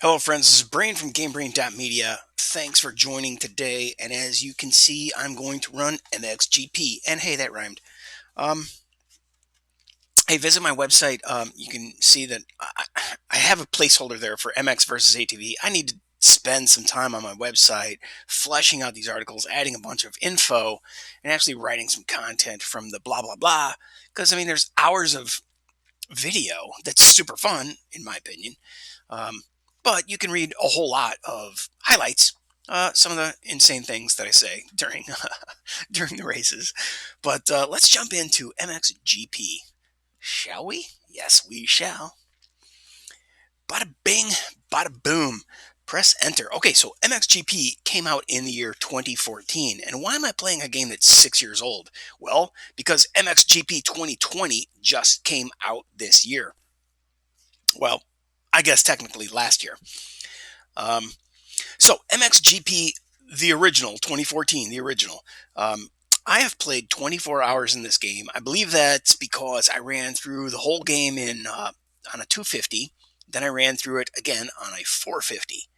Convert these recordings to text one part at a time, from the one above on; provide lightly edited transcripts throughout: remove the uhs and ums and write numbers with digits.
Hello, friends. This is Brain from GameBrain.media. Thanks for joining today. And as you can see, I'm going to run MXGP. And hey, that rhymed. Um, hey, visit my website. You can see that I have a placeholder there for MX versus ATV. I need to spend some time on my website fleshing out these articles, adding a bunch of info, and actually writing some content from the blah, blah, blah. Because, I mean, there's hours of video that's super fun, in my opinion. Um, but you can read a whole lot of highlights, some of the insane things that I say during during the races. But let's jump into MXGP, shall we? Yes, we shall. Bada bing, bada boom. Press enter. Okay, so MXGP came out in the year 2014. And why am I playing a game that's 6 years old? Well, because MXGP 2020 just came out this year. Well, I guess technically last year. Um, So MXGP, the original, 2014, the original. Um, I have played 24 hours in this game. I believe that's because I ran through the whole game in on a 250. Then I ran through it again on a 450.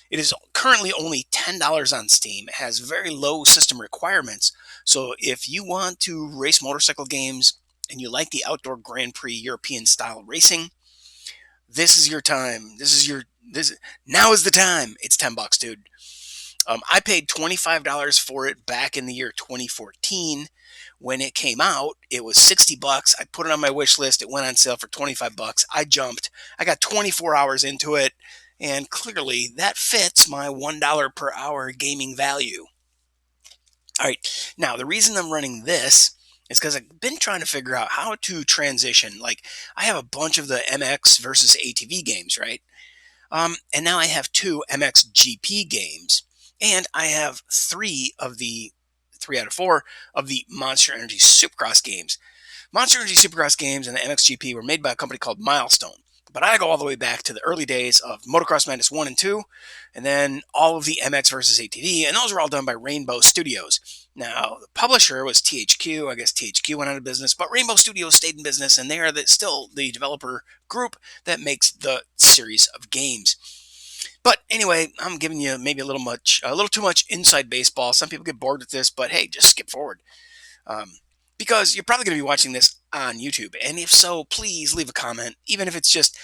It is currently only $10 on Steam. It has very low system requirements. So if you want to race motorcycle games and you like the outdoor Grand Prix European style racing, this is your time. This now is the time. It's $10, dude. I paid $25 for it back in the year 2014 when it came out. It was $60. I put it on my wish list. It went on sale for $25. I jumped. I got 24 hours into it, and clearly that fits my $1 per hour gaming value. All right. Now, the reason I'm running this is because I've been trying to figure out how to transition. Like, I have a bunch of the MX versus ATV games, right? And now I have two MXGP games, and I have three out of four of the Monster Energy Supercross games. Monster Energy Supercross games and the MXGP were made by a company called Milestone. But I go all the way back to the early days of Motocross Madness 1 and 2, and then all of the MX versus ATV, and those were all done by Rainbow Studios. Now, the publisher was THQ. I guess THQ went out of business, but Rainbow Studios stayed in business, and they are still the developer group that makes the series of games. But anyway, I'm giving you maybe a little too much inside baseball. Some people get bored with this, but hey, just skip forward. Um, because you're probably going to be watching this on YouTube. And if so, please leave a comment, even if it's just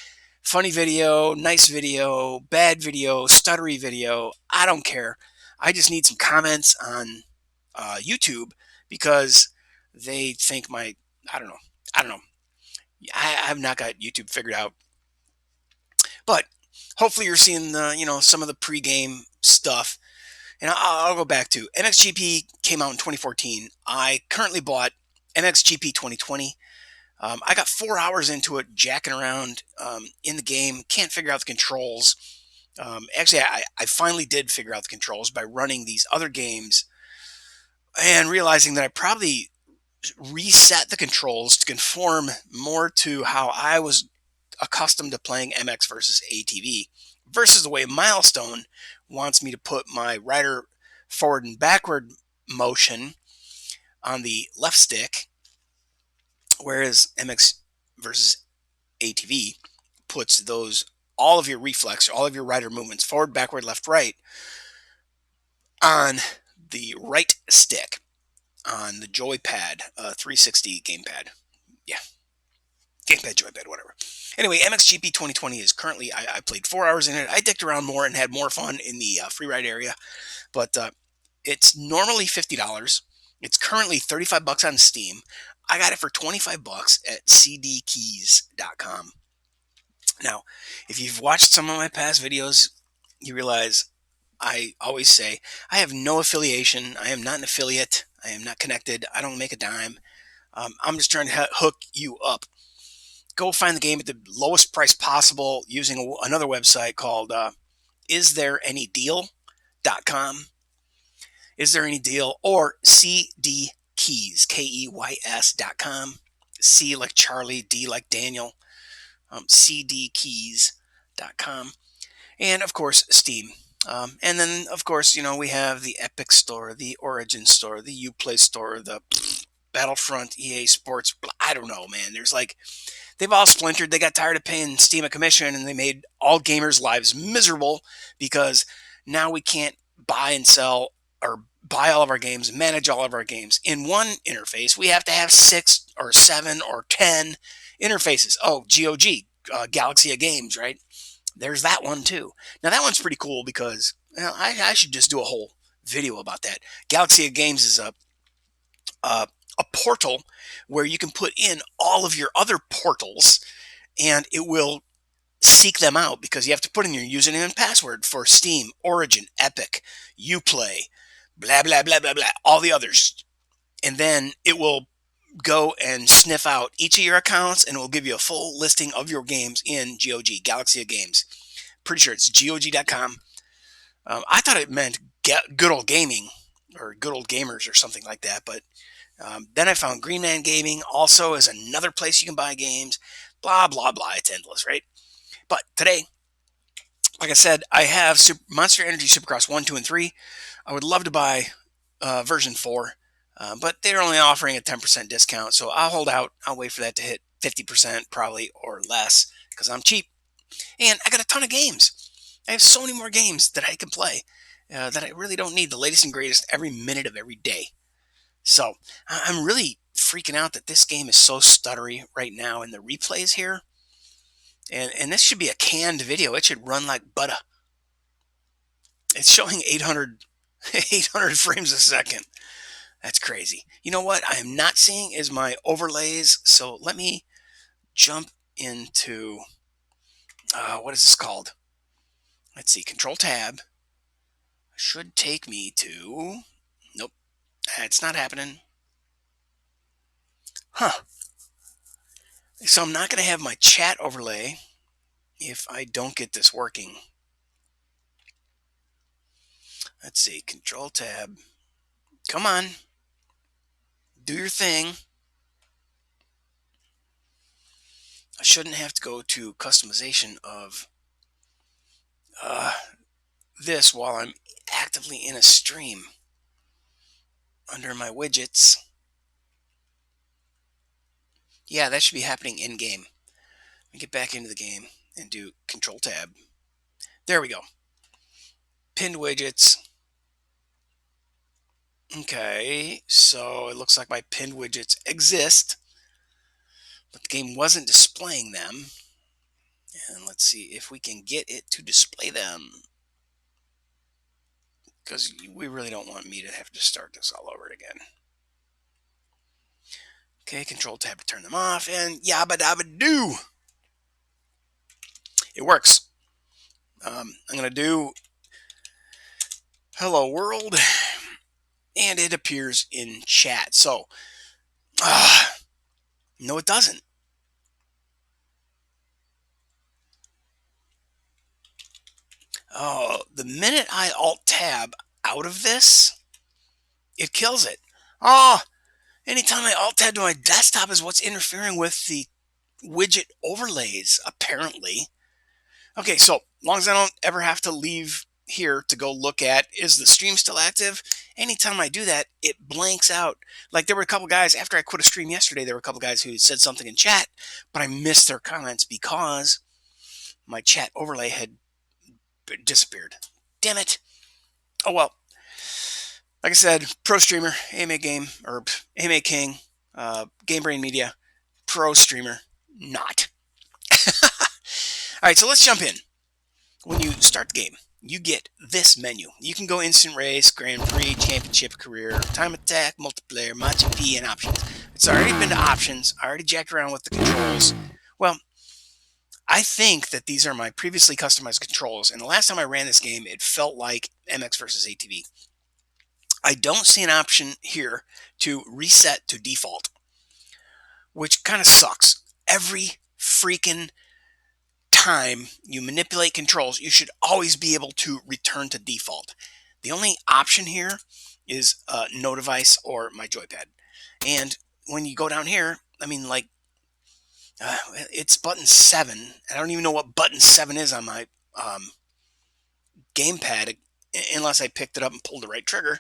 funny video, nice video, bad video, stuttery video. I don't care. I just need some comments on YouTube because they think I don't know. I don't know. I have not got YouTube figured out. But hopefully you're seeing some of the pregame stuff. And I'll go back to MXGP came out in 2014. I currently bought MXGP 2020. I got 4 hours into it, jacking around in the game. Can't figure out the controls. Actually, I finally did figure out the controls by running these other games and realizing that I probably reset the controls to conform more to how I was accustomed to playing MX versus ATV versus the way Milestone wants me to put my rider forward and backward motion on the left stick, whereas MX versus ATV puts those all of your reflex, all of your rider movements, forward, backward, left, right, on the right stick on the joypad, 360 gamepad. Yeah, gamepad, joypad, whatever. Anyway, MXGP 2020 is currently, I played 4 hours in it. I dicked around more and had more fun in the free ride area, but it's normally $50. It's currently $35 on Steam. I got it for $25 at cdkeys.com. Now, if you've watched some of my past videos, you realize I always say I have no affiliation. I am not an affiliate. I am not connected. I don't make a dime. I'm just trying to hook you up. Go find the game at the lowest price possible using another website called isthereanydeal.com. Is there any deal? Or CD Keys, KEYS.com. C like Charlie, D like Daniel, cdkeys.com. And of course, Steam. And then, of course, we have the Epic Store, the Origin Store, the Uplay Store, the Battlefront, EA Sports. I don't know, man. they've all splintered. They got tired of paying Steam a commission, and they made all gamers' lives miserable because now we can't buy and sell or buy all of our games, manage all of our games in one interface. We have to have 6 or 7 or 10 interfaces. Oh, GOG, Galaxy of Games, right? There's that one too. Now that one's pretty cool because I should just do a whole video about that. Galaxy of Games is a portal where you can put in all of your other portals, and it will seek them out because you have to put in your username and password for Steam, Origin, Epic, Uplay, blah blah blah blah blah, all the others, and then it will go and sniff out each of your accounts, and it will give you a full listing of your games in GOG, Galaxy of Games. Pretty sure it's GOG.com. I thought it meant good old gaming or good old gamers or something like that, but then I found Green Man Gaming also is another place you can buy games. Blah blah blah. It's endless, right? But today, like I said, I have Monster Energy Supercross 1, 2, and 3. I would love to buy version 4, but they're only offering a 10% discount, so I'll hold out. I'll wait for that to hit 50% probably or less because I'm cheap. And I got a ton of games. I have so many more games that I can play that I really don't need the latest and greatest every minute of every day. So I'm really freaking out that this game is so stuttery right now in the replays here. And this should be a canned video. It should run like butter. It's showing 800 frames a second. That's crazy. You know what I am not seeing is my overlays. So let me jump into, what is this called? Let's see, Control Tab. Should take me to, nope, it's not happening. Huh. So I'm not going to have my chat overlay if I don't get this working. Let's see, Control Tab. Come on. Do your thing. I shouldn't have to go to customization of this while I'm actively in a stream under my widgets. Yeah, that should be happening in game. Let me get back into the game and do Control Tab. There we go. Pinned widgets. Okay, so it looks like my pinned widgets exist, but the game wasn't displaying them. And let's see if we can get it to display them, because we really don't want me to have to start this all over again. Okay, Control Tab to turn them off, and yabba dabba doo. It works. I'm going to do Hello World, and it appears in chat. So, no, it doesn't. Oh, the minute I Alt-Tab out of this, it kills it. Oh, anytime I Alt-Tab to my desktop is what's interfering with the widget overlays, apparently. Okay, so as long as I don't ever have to leave here to go look at, is the stream still active? Anytime I do that, it blanks out. Like there were a couple guys, after I quit a stream yesterday, there were a couple guys who said something in chat, but I missed their comments because my chat overlay had disappeared. Damn it. Oh well. Like I said, pro streamer, AMA Game, or AMA King, GameBrain.media, pro streamer, not. All right, so let's jump in. When you start the game, you get this menu. You can go Instant Race, Grand Prix, Championship, Career, Time Attack, Multiplayer, MXGP, and Options. It's already been to Options. I already jacked around with the controls. Well, I think that these are my previously customized controls, and the last time I ran this game, it felt like MX versus ATV. I don't see an option here to reset to default, which kind of sucks. Every freaking time you manipulate controls, you should always be able to return to default. The only option here is no device or my joypad. And when you go down here, I mean, like, it's button 7. I don't even know what button 7 is on my gamepad unless I picked it up and pulled the right trigger.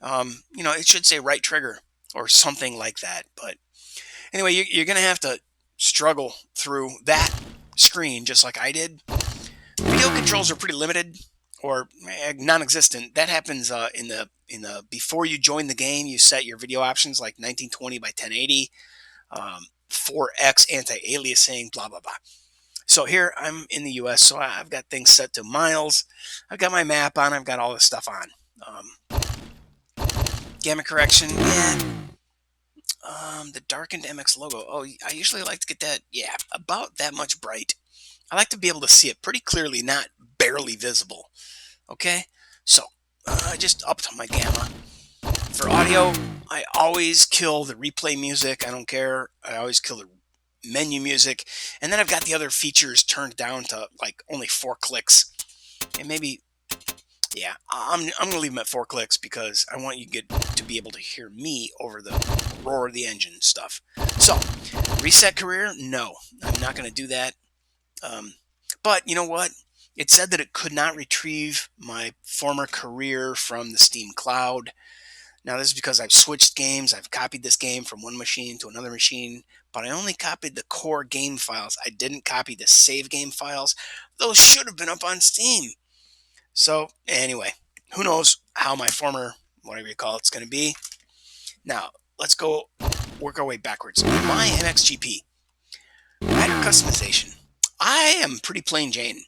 It should say right trigger or something like that. But anyway, you're going to have to struggle through that screen just like I did. Video controls are pretty limited or non-existent. That happens in the before you join the game. You set your video options like 1920 by 1080, 4x anti-aliasing, blah blah blah. So here I'm in the U.S., so I've got things set to miles. I've got my map on. I've got all this stuff on. Gamma correction, yeah. The darkened MX logo. Oh, I usually like to get that, yeah, about that much bright. I like to be able to see it pretty clearly, not barely visible. Okay, so I just upped my gamma. For audio, I always kill the replay music. I don't care. I always kill the menu music, and then I've got the other features turned down to like only 4 clicks, and maybe, yeah, I'm gonna leave them at 4 clicks because I want you to be able to hear me over the roar of the engine stuff. So reset career, no, I'm not gonna do that. But you know what? It said that it could not retrieve my former career from the Steam cloud. Now, this is because I've switched games. I've copied this game from one machine to another machine, but I only copied the core game files. I didn't copy the save game files. Those should have been up on Steam. So, anyway, who knows how my former, whatever you call it's going to be. Now, let's go work our way backwards. My MXGP. Rider customization. I am pretty plain Jane.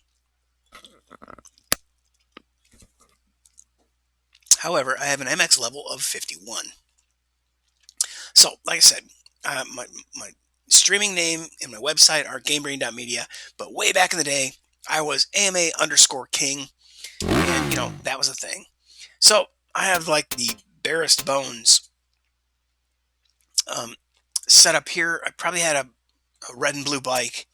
However, I have an MX level of 51. So, like I said, my streaming name and my website are GameBrain.media, but way back in the day, I was AMA_King, and, that was a thing. So, I have, like, the barest bones set up here. I probably had a red and blue bike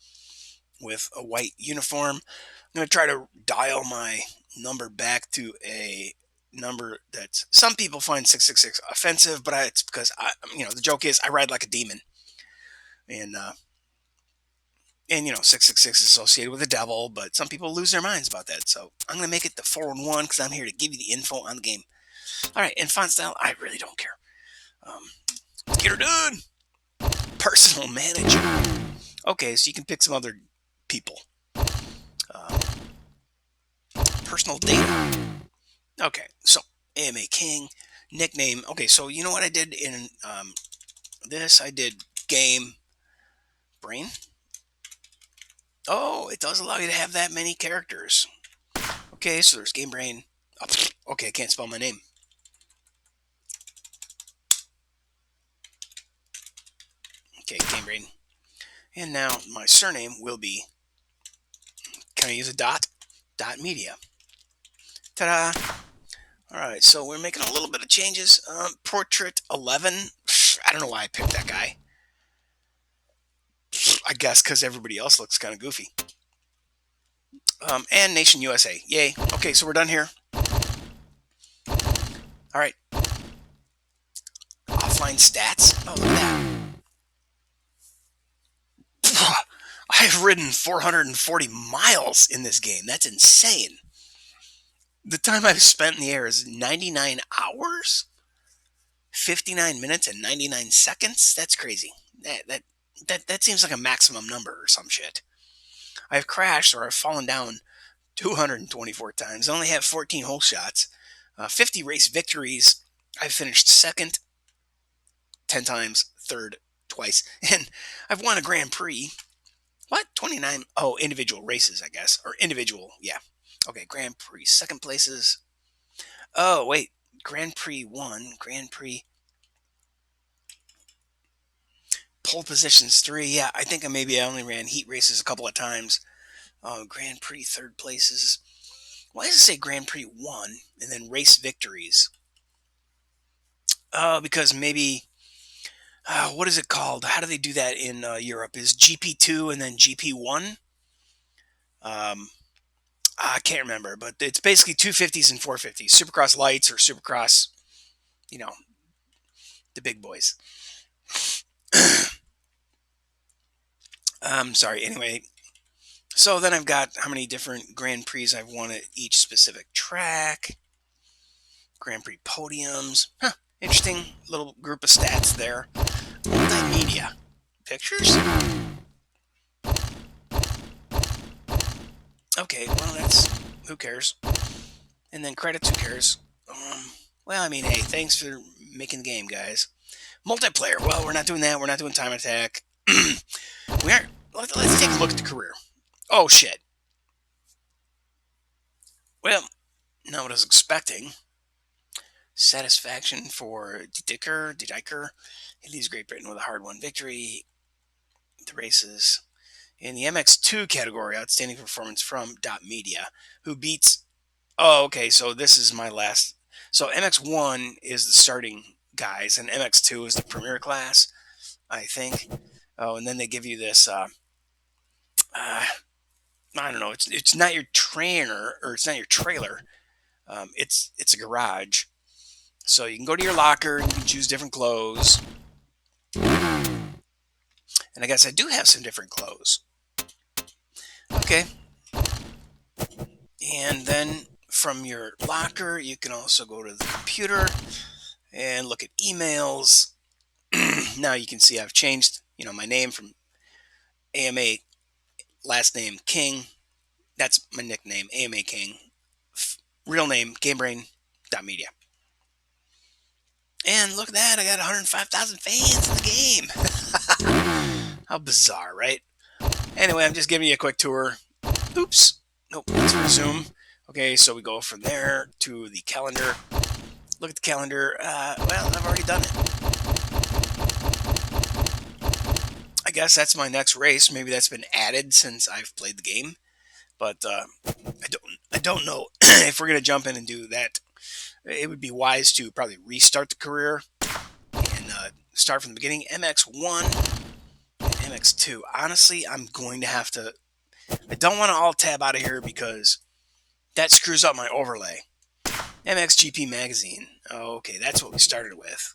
with a white uniform. I'm going to try to dial my number back to a number that some people find 666 offensive, but it's because the joke is I ride like a demon, and 666 is associated with the devil, but some people lose their minds about that. So I'm going to make it the 411 because I'm here to give you the info on the game. All right, and font style, I really don't care. Let's get her done. Personal manager. Okay, so you can pick some other people. Personal data. Okay, so AMA King, nickname. Okay, so you know what I did in this? I did Game Brain. Oh, it does allow you to have that many characters. Okay, so there's Game Brain. Oh, okay, I can't spell my name. Okay, Game Brain. And now my surname will be, can I use a dot? .media. Ta-da! Alright, so we're making a little bit of changes. Portrait 11. I don't know why I picked that guy. I guess because everybody else looks kind of goofy. And Nation USA. Yay. Okay, so we're done here. Alright. Offline stats. Oh, look at that. I've ridden 440 miles in this game. That's insane. The time I've spent in the air is 99 hours, 59 minutes, and 99 seconds. That's crazy. That seems like a maximum number or some shit. I've crashed or I've fallen down 224 times. I only have 14 hole shots, 50 race victories. I've finished second 10 times, third twice, and I've won a Grand Prix. What? 29? Oh, individual races, I guess. Or individual, yeah. Okay, Grand Prix. Second places. Oh, wait. Grand Prix 1. Grand Prix. Pole positions 3. Yeah, I think I only ran heat races a couple of times. Grand Prix third places. Why does it say Grand Prix 1 and then race victories? Because maybe... what is it called? How do they do that in Europe? Is GP2 and then GP1? I can't remember, but it's basically 250s and 450s. Supercross lights or Supercross, the big boys. Sorry. Anyway, so then I've got how many different Grand Prix I've won at each specific track. Grand Prix podiums. Huh. Interesting little group of stats there. Multimedia. Pictures? Okay, well, that's, who cares? And then credits, who cares? Um, well, I mean, hey, thanks for making the game, guys. Multiplayer, well, we're not doing that. We're not doing time attack. we aren't. Let's take a look at the career. Oh, shit. Well, not what I was expecting. Satisfaction for Dicker. He leaves Great Britain with a hard-won victory. The races in the MX2 category, outstanding performance from .media, who beats. Oh, okay. So this is my last. So MX1 is the starting guys, and MX2 is the premier class, I think. Oh, and then they give you this. Uh, I don't know. It's not your trainer, or it's not your trailer. It's a garage. So you can go to your locker and you can choose different clothes. And I guess I do have some different clothes. Okay. And then from your locker, you can also go to the computer and look at emails. Now you can see I've changed, my name from AMA, last name King. That's my nickname, AMA King. Real name, GameBrain.media. And look at that, I got 105,000 fans in the game. How bizarre, right? Anyway, I'm just giving you a quick tour. Oops. Nope, let's resume. Okay, so we go from there to the calendar. Look at the calendar. Well, I've already done it. I guess that's my next race. Maybe that's been added since I've played the game, but I don't know if we're gonna jump in and do that. It would be wise to probably restart the career and start from the beginning. MX1, MX2. Honestly, I'm going to have to. I don't want to alt tab out of here because that screws up my overlay. MXGP magazine. Oh, okay, that's what we started with.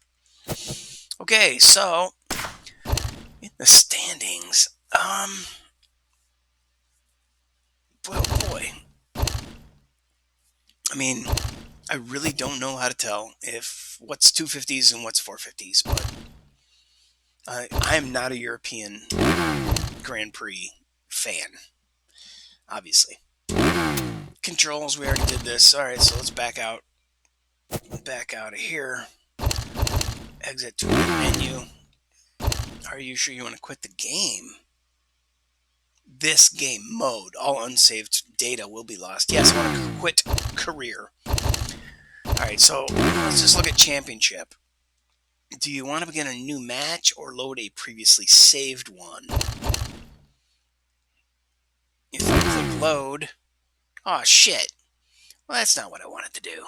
Okay, so in the standings. Well, boy. I mean, I really don't know how to tell if what's 250s and what's 450s, but I am not a European Grand Prix fan, obviously. Controls, we already did this. All right, so let's back out of here. Exit to the menu. Are you sure you want to quit the game? This game mode, all unsaved data will be lost. Yes, I want to quit career. All right, so let's just look at championship. Do you want to begin a new match or load a previously saved one? If I click load, oh shit. Well, that's not what I wanted to do.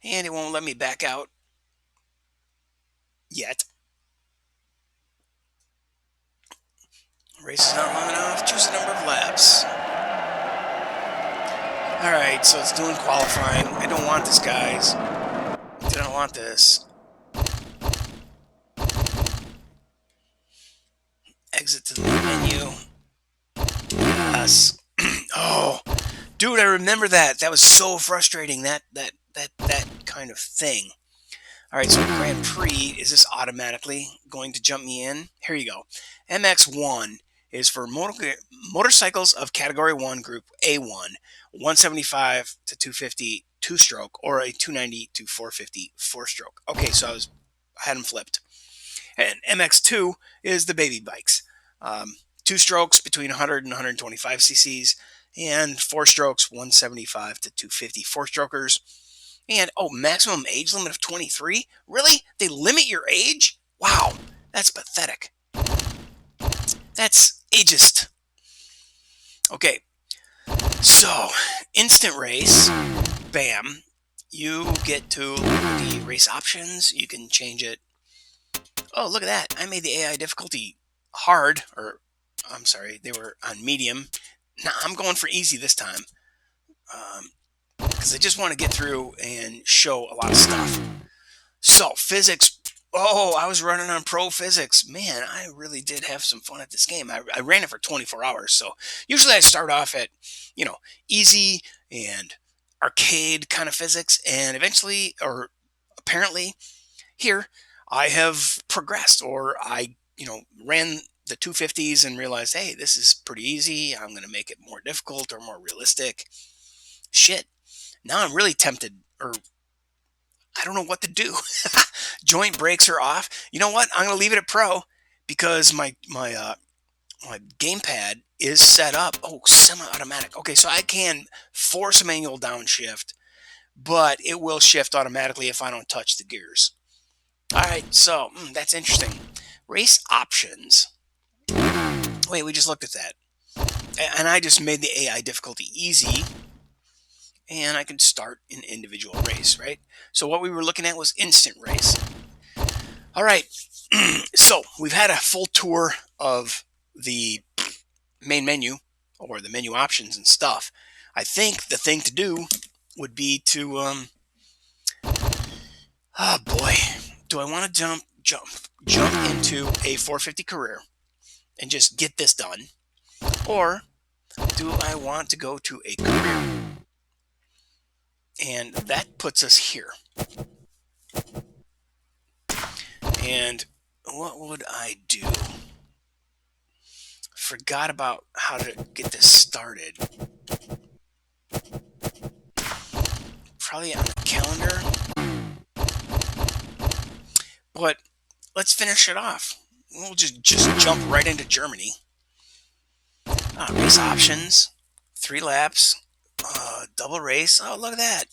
And it won't let me back out yet. Race is not long enough. Choose the number of laps. Alright, so it's doing qualifying. I don't want this, guys. I don't want this. Exit to the menu. Yes. Oh, dude, I remember that. That was so frustrating. That kind of thing. All right, so Grand Prix, is this automatically going to jump me in? Here you go. MX1 is for motorcycles of Category 1, Group A1, 175 to 250 two-stroke, or a 290 to 450 four-stroke. Okay, so I had them flipped. And MX2 is the baby bikes. Two strokes between 100 and 125 cc's, and four strokes 175 to 250 four-strokers. And maximum age limit of 23? Really? They limit your age? Wow, that's pathetic. That's ageist. Okay, so instant race, bam. You get to the race options. You can change it. Oh, look at that. I made the AI difficulty hard, or I'm sorry, they were on medium. Now I'm going for easy this time. Because I just want to get through and show a lot of stuff. So, physics. Oh, I was running on pro physics. Man, I really did have some fun at this game. I ran it for 24 hours. So, usually I start off at, easy and arcade kind of physics. And eventually, or apparently, here, I have progressed, or I, ran the 250s and realized, hey, this is pretty easy. I'm going to make it more difficult or more realistic. Shit. Now I'm really tempted, or I don't know what to do. Joint brakes are off. You know what? I'm going to leave it at pro because my gamepad is set up. Oh, semi-automatic. Okay, so I can force a manual downshift, but it will shift automatically if I don't touch the gears. All right, so that's interesting. Race options. Wait, we just looked at that. And I just made the AI difficulty easy. And I can start an individual race, right? So what we were looking at was instant race. All right, so we've had a full tour of the main menu or the menu options and stuff. I think the thing to do would be to, oh boy, do I want to jump into a 450 career and just get this done? Or do I want to go to a career? And that puts us here. And what would I do? Forgot about how to get this started. Probably on the calendar. But let's finish it off. We'll just jump right into Germany. Race options, 3 laps, double race. Oh, look at that.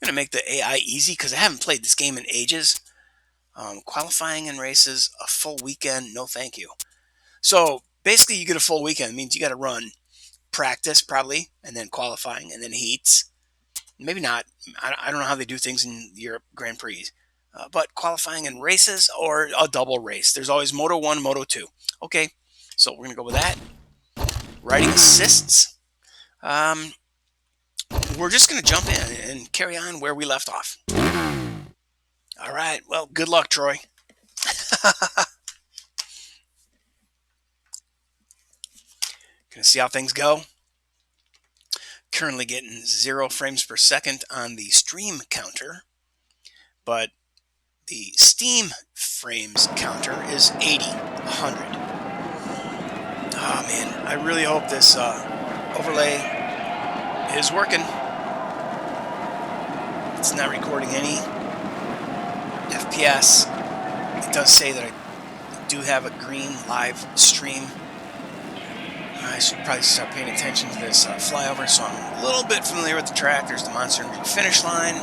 I'm going to make the AI easy because I haven't played this game in ages. Qualifying and races, a full weekend, no thank you. So basically you get a full weekend. It means you got to run practice probably, and then qualifying, and then heats. Maybe not. I don't know how they do things in Europe Grand Prix. But qualifying and races or a double race. There's always Moto 1, Moto 2. Okay, so we're going to go with that. Riding assists. We're just going to jump in and carry on where we left off. All right, well, good luck, Troy. Gonna see how things go. Currently getting 0 frames per second on the stream counter, but the Steam frames counter is 80, 100. Oh man, I really hope this overlay is working. It's not recording any FPS. It does say that I do have a green live stream. I should probably start paying attention to this flyover, so I'm a little bit familiar with the track. There's the Monster Energy finish line.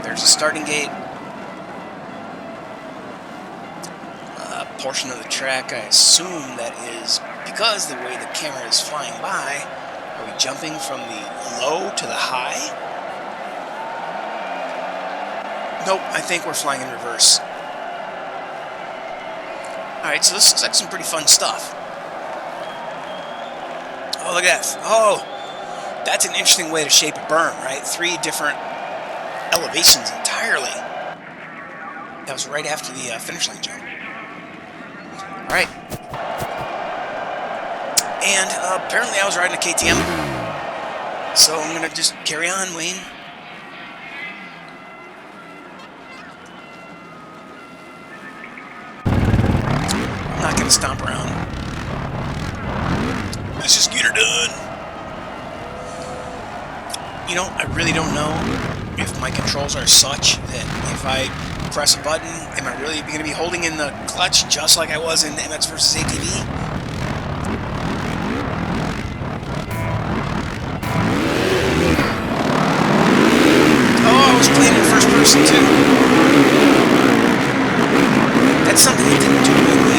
There's a starting gate. A portion of the track, I assume that is because the way the camera is flying by. Are we jumping from the low to the high? Nope, I think we're flying in reverse. Alright, so this looks like some pretty fun stuff. Oh, look at that. Oh, that's an interesting way to shape a berm, right? 3 different elevations entirely. That was right after the finish line jump. Alright. And apparently I was riding a KTM. So I'm going to just carry on, Wayne. I'm not going to stomp around. Let's just get her done. You know, I really don't know if my controls are such that if I press a button, am I really going to be holding in the clutch just like I was in MX vs. ATV? Oh, I was playing in first person too. That's something I didn't do in the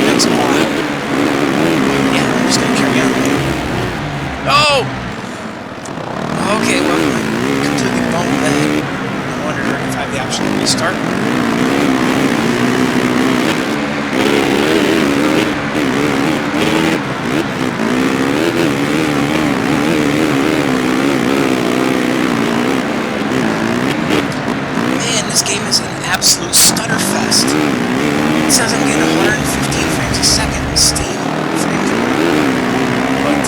MX mod. Yeah, I'm just going to carry on. Oh! Okay, well, I completely bumped that. I wonder if I have the option to restart. Man, this game is an absolute stutter fest. It says I'm getting 115 frames a second in Steam frames. But,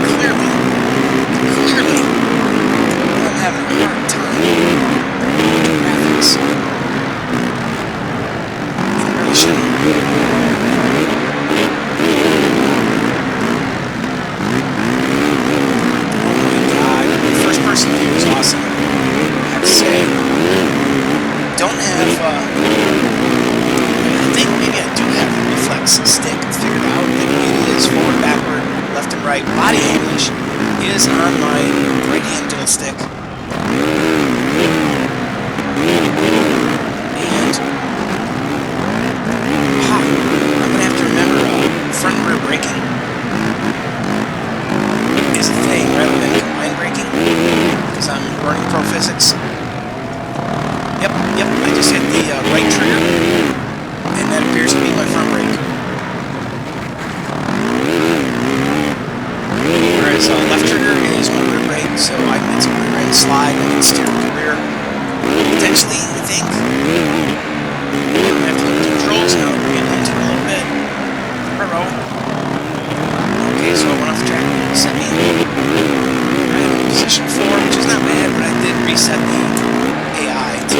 clearly physics. Yep, I just hit the right trigger, and that appears to be my front brake. Whereas left trigger is my rear brake, so I can get some rear end slide and I can steer with the rear. Potentially, I think. I have to look at the controls now, bring it into a little bit. Okay, so I went off the track, set me in position 4, which is not bad, but I did reset the AI to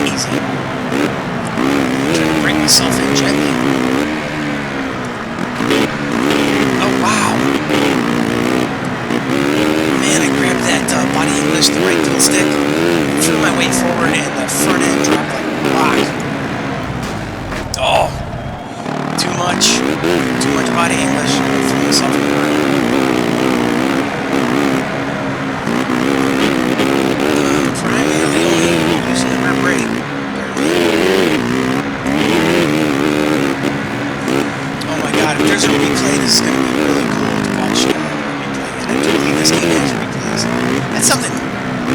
easy. I'm trying to bring myself in gently. Oh, wow. Man, I grabbed that body English, the right wheel stick, threw my weight forward, and the front end dropped like a rock. Oh, too much body English. I threw myself in the ground. Primarily only using the rear brake. Oh my god, if there's a replay, this is going to be really cool to watch replay. And I do believe this game has replays. That's something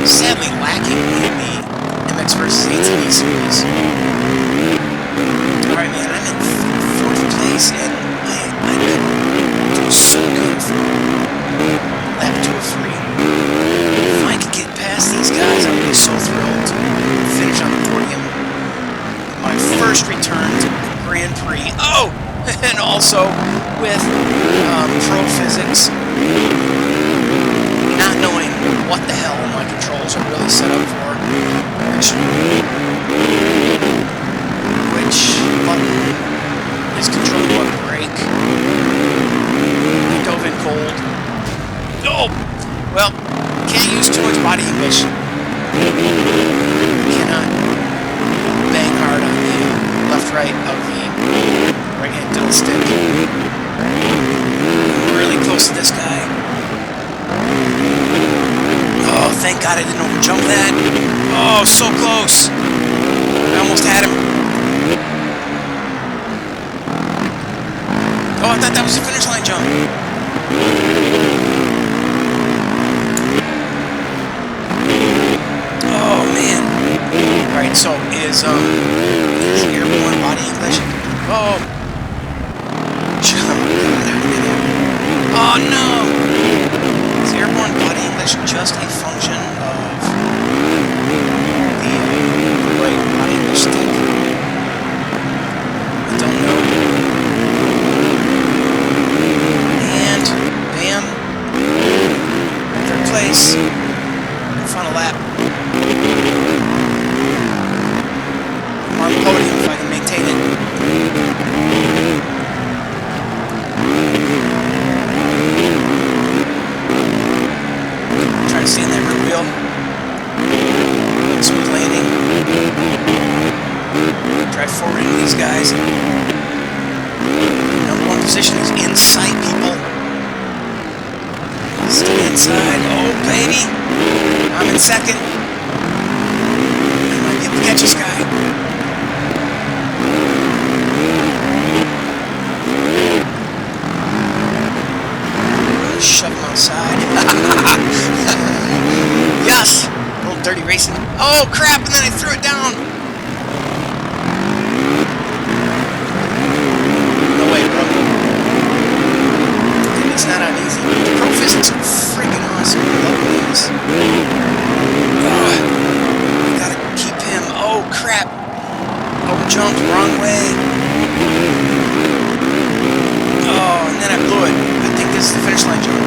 sadly lacking in the MX vs. ATV series. Alright man, I'm in 4th place and I could do so good for lap 2 of 3. If I could get past these guys, I would be so thrilled to finish on the podium. My first return to the Grand Prix. Oh! And also with pro physics, not knowing what the hell my controls are really set up for, which button is controlling what brake. I dove in cold. Oh! Well, can't use too much body English. Cannot bang hard on the left-right of the right-hand diddle stick. Really close to this guy. Oh, thank God I didn't overjump that. Oh, so close. I almost had him. Oh, I thought that was a finish line jump. Oh, man. Alright, so is airborne body English? Oh. Oh no! Is airborne body English just a function of the right body English stick? I don't know. And bam. 3rd place. Final lap. I'm on the podium if I can maintain it. Stay in that rear wheel. Smooth landing. Drive forward into these guys. Number 1 position is in sight, people. Stay inside. Oh, baby. I'm in 2nd. I might be able to catch this guy. Shove him outside. Yes! A little dirty racing. Oh, crap! And then I threw it down! No way, bro. And it's not on easy. The pro physics are freaking awesome. I love these. I gotta keep him. Oh, crap! Overjumped, wrong way. Oh, and then I blew it. I think this is the finish line jump.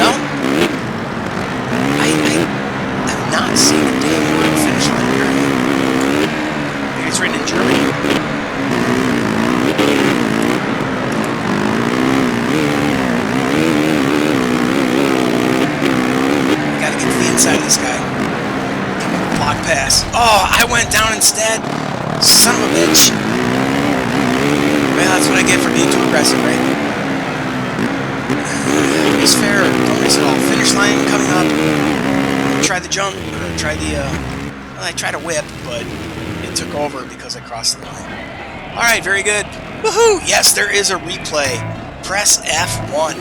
No? I've not seen the damn word finish line here. Maybe it's written in German. I gotta get to the inside of this guy. Block pass. Oh, I went down instead. Son of a bitch. Well, that's what I get for being too aggressive, right? It's fair. Don't miss it all. Finish line coming up. Try the jump. Try the, well, I tried a whip, but it took over because I crossed the line. Alright, very good. Woohoo! Yes, there is a replay. Press F1.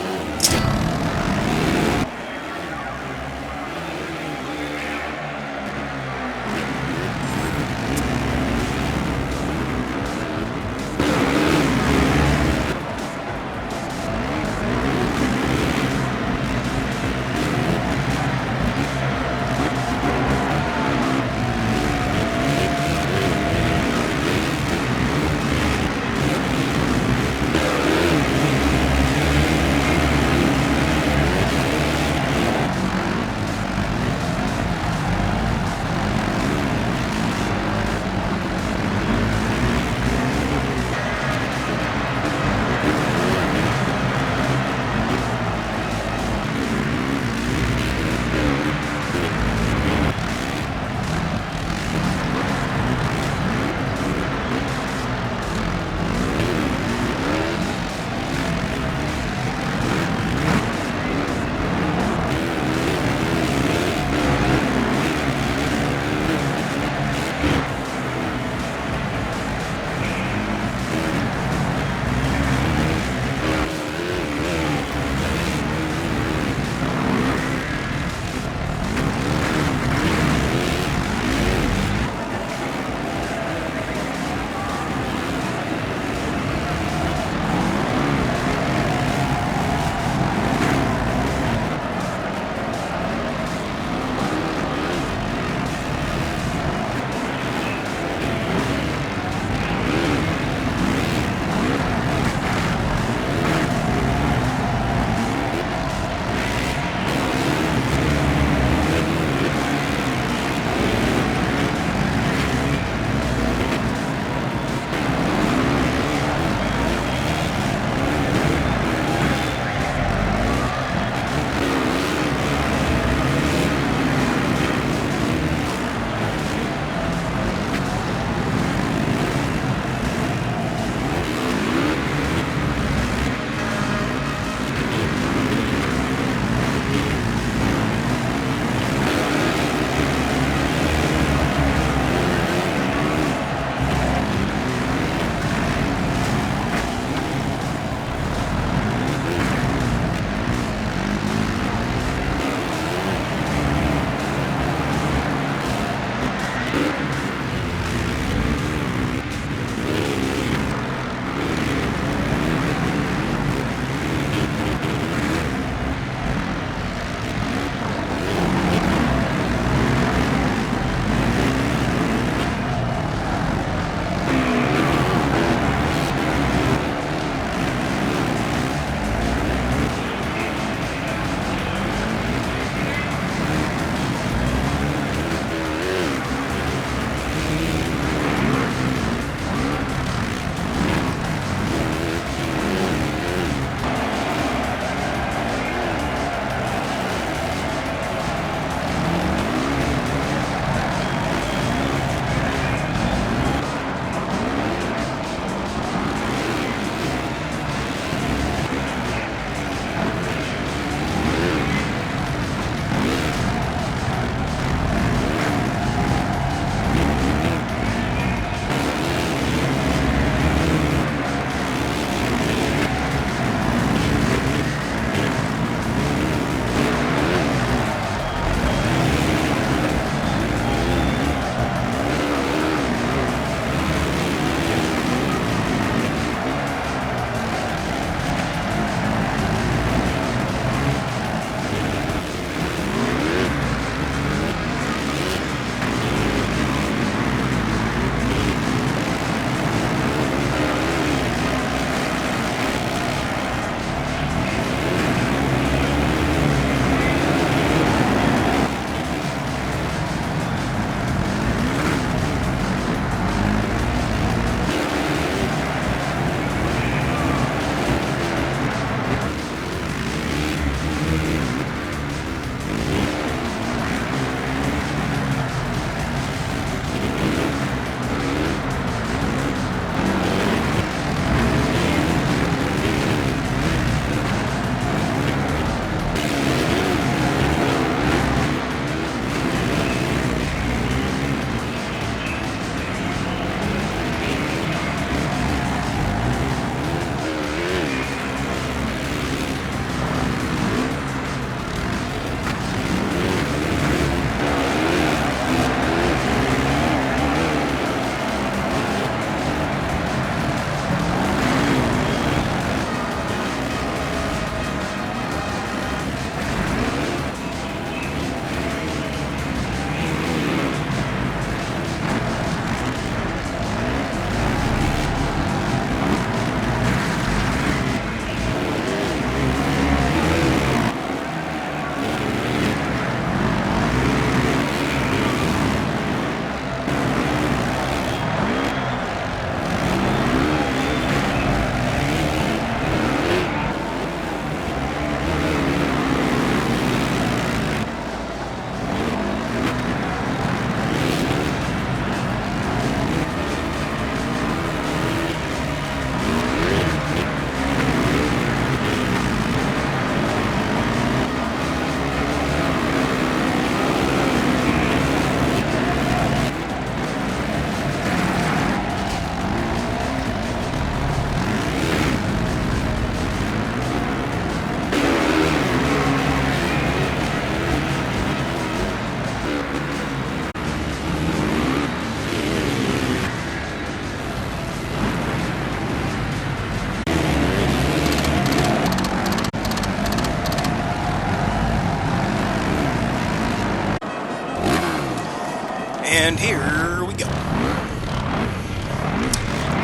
And here we go.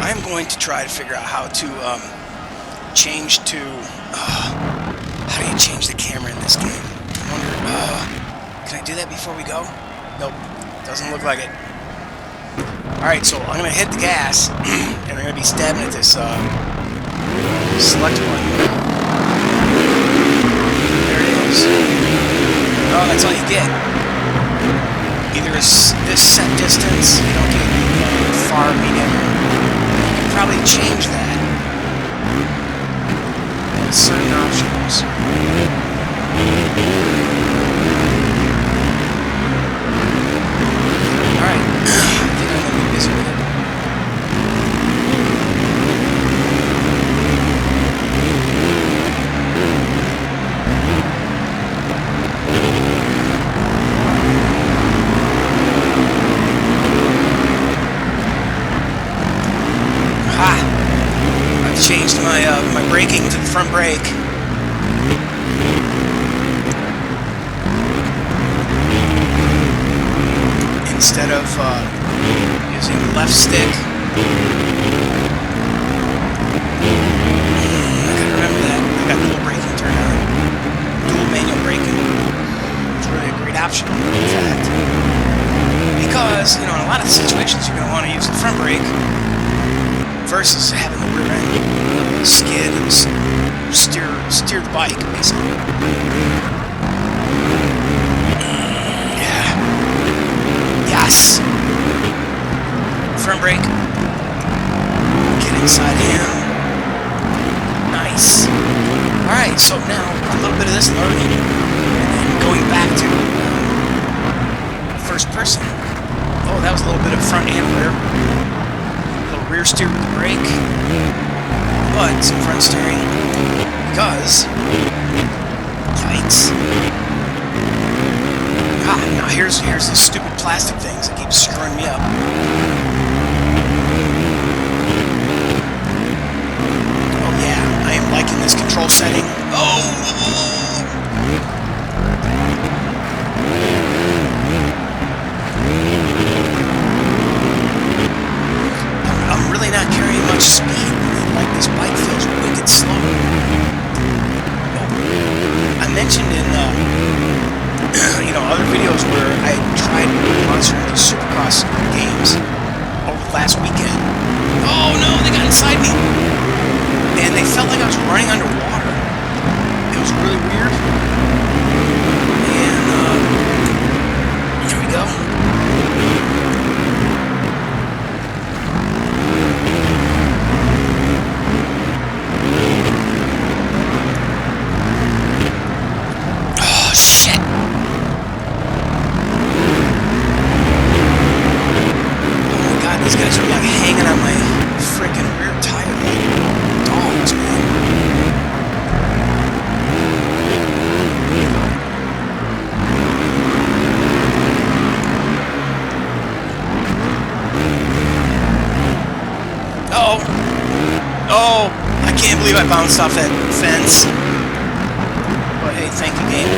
I'm going to try to figure out how to change to... how do you change the camera in this game? I wonder... can I do that before we go? Nope. Doesn't look like it. Alright, so I'm going to hit the gas, and I'm going to be stabbing at this select button. There it is. Oh, that's all you get. Either this set distance, you don't get far, medium. You can probably change that. With certain options. Alright. I think I'm going to be busy with it. I've changed my braking to the front brake. Instead of using the left stick. I gotta remember that. I got dual braking turned on. Dual manual braking. It's really a great option, in fact. Because, you know, in a lot of situations you're going to want to use the front brake versus having the rear end skid and steer the bike, basically. Yeah. Yes! Front brake. Get inside him. Nice. Alright, so now a little bit of this learning and then going back to first person. Oh, that was a little bit of front and rear. A little rear steer with the brake. But some front steering. Because... yikes. Now here's the stupid plastic things that keep screwing me up. Oh yeah, I am liking this control setting. Oh! I'm really not carrying much speed. Like this bike feels wicked slow. I mentioned in you know, other videos where I tried monitoring these Supercross games over the last weekend. Oh no, they got inside me! And they felt like I was running underwater. It was really weird. And, here we go. Oh, shit! These guys are like hanging on my freaking rear tire like dogs, man. Uh-oh. Oh, I can't believe I bounced off that fence. But hey, thank you, game.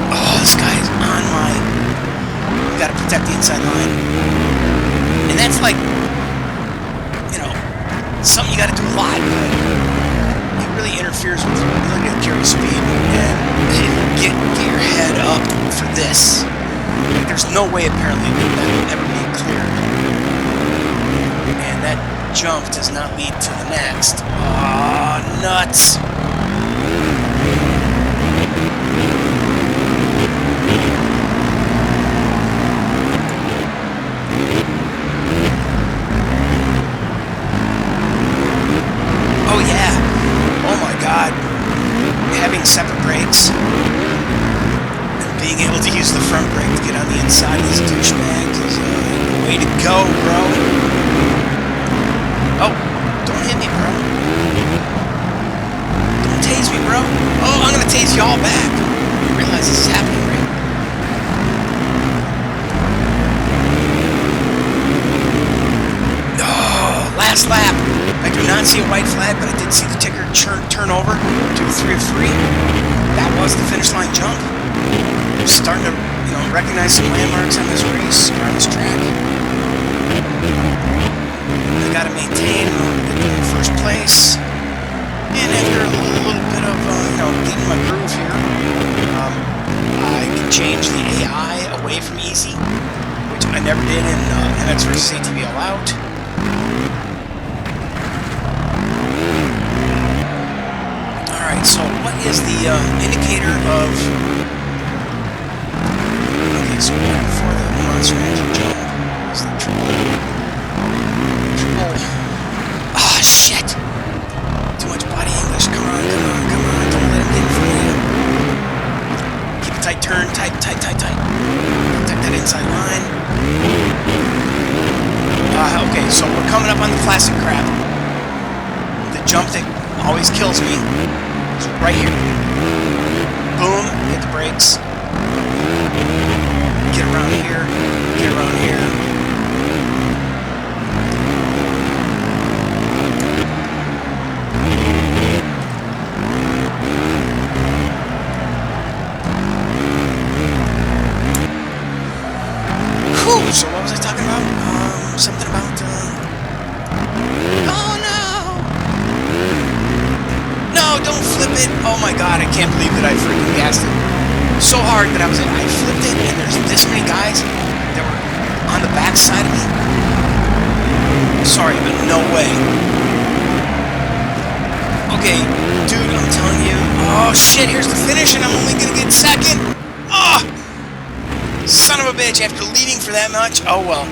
Oh, this guy is on my... You gotta protect the inside line. And that's like, you know, something you gotta do a lot, but it really interferes with your ability to carry speed and get your head up for this. Like, there's no way apparently that will ever be cleared. And that jump does not lead to the next. Ah, nuts. Oh yeah, oh my god, having separate brakes and being able to use the front brake to get on the inside of this douchebag is the way to go, bro. Oh, don't hit me, bro. Don't tase me, bro. Oh, I'm gonna tase y'all back. You realize this is happening, right? Oh, last lap. I do not see a white flag, but I did see the ticker turn over to 3 of 3. That was the finish line jump. I'm starting to recognize some landmarks on this race, or on this track. I gotta maintain in first place. And after a little bit of, getting my groove here, I can change the AI away from easy, which I never did in MX vs. ATV All Out. Alright, so what is the indicator of... Okay, so before the monster energy jump is the triple... Ah, shit! Too much body English. Come on. Don't let him get in front of you. Keep a tight turn. Tight. Protect that inside line. Okay, so we're coming up on the plastic crap. The jump that always kills me is right here. Boom. Hit the brakes. Get around here. So what was I talking about? Something about, oh no! No, don't flip it! Oh my god, I can't believe that I freaking gassed it so hard that I flipped it, and there's this many guys that were on the back side of me. Sorry, but no way. Okay, dude, I'm telling you. Oh shit, here's the finish, and I'm only gonna get second! Oh! Son of a bitch, after leading for that much? Oh well.